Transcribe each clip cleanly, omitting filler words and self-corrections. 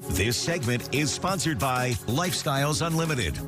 This segment is sponsored by Lifestyles Unlimited.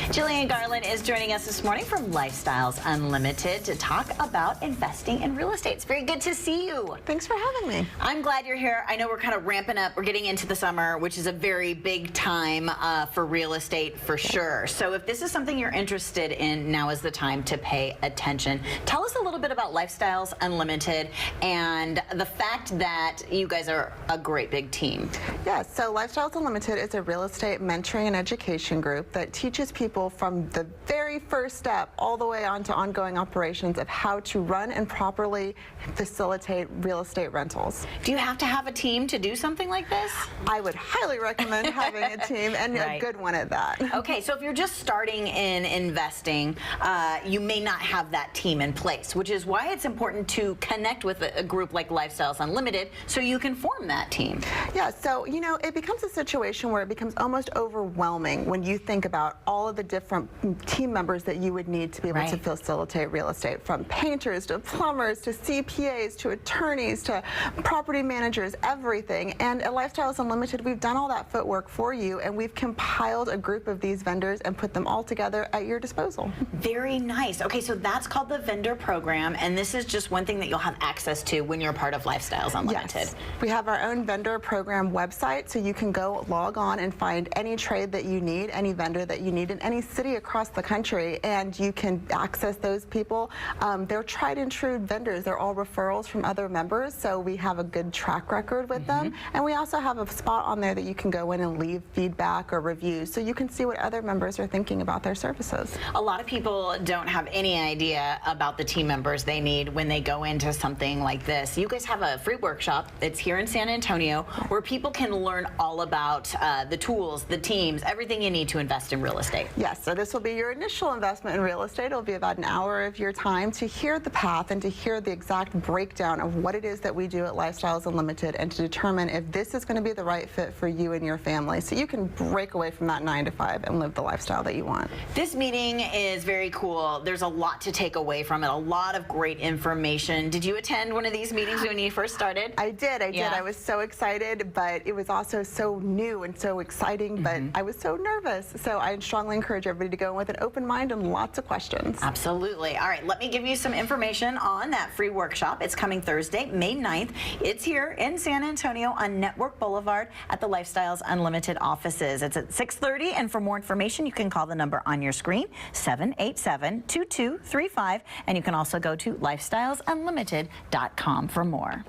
Jillian Garland is joining us this morning from Lifestyles Unlimited to talk about investing in real estate. It's very good to see you. Thanks for having me. I'm glad you're here. I know we're kind of ramping up. We're getting into the summer, which is a very big time for real estate for sure. So if this is something you're interested in, now is the time to pay attention. Tell us a little bit about Lifestyles Unlimited and the fact that you guys are a great big team. Yes, so Lifestyles Unlimited is a real estate mentoring and education group that teaches people from the very first step all the way on to ongoing operations of how to run and properly facilitate real estate rentals. Do you have to have a team to do something like this? I would highly recommend having a team, and Right. a good one at that. Okay, so if you're just starting in investing, you may not have that team in place, which is why it's important to connect with a group like Lifestyles Unlimited so you can form that team. Yeah, so, you know, it becomes a situation where it becomes almost overwhelming when you think about all of the different team members that you would need to be able to Right. facilitate real estate, from painters to plumbers to CPAs to attorneys to property managers, everything. And at Lifestyles Unlimited, we've done all that footwork for you, and we've compiled a group of these vendors and put them all together at your disposal. Very nice. Okay, so that's called the vendor program, and this is just one thing that you'll have access to when you're part of Lifestyles Unlimited. Yes. We have our own vendor program website, so you can go log on and find any trade that you need, any vendor that you need in any city across the country, and you can access those people. They're tried and true vendors. They're all referrals from other members, so we have a good track record with them. And we also have a spot on there that you can go in and leave feedback or reviews, so you can see what other members are thinking about their services. A lot of people don't have any idea about the team members they need when they go into something like this. You guys have a free workshop. It's here in San Antonio where people can learn all about the tools, the teams, everything you need to invest in real estate. Yes, so this will be your initial investment in real estate. It'll be about an hour of your time to hear the path and to hear the exact breakdown of what it is that we do at Lifestyles Unlimited, and to determine if this is going to be the right fit for you and your family, so you can break away from that 9 to 5 and live the lifestyle that you want. This meeting is very cool. There's a lot to take away from it, a lot of great information. Did you attend one of these meetings when you first started? I did. Yeah. I was so excited, but it was also so new and so exciting, but I was so nervous. So I strongly encourage everybody to go in with an open mind and lots of questions. Absolutely. All right, let me give you some information on that free workshop. It's coming Thursday, May 9th. It's here in San Antonio on Network Boulevard at the Lifestyles Unlimited offices. It's at 6:30, and for more information, you can call the number on your screen, 787-2235, and you can also go to lifestylesunlimited.com for more.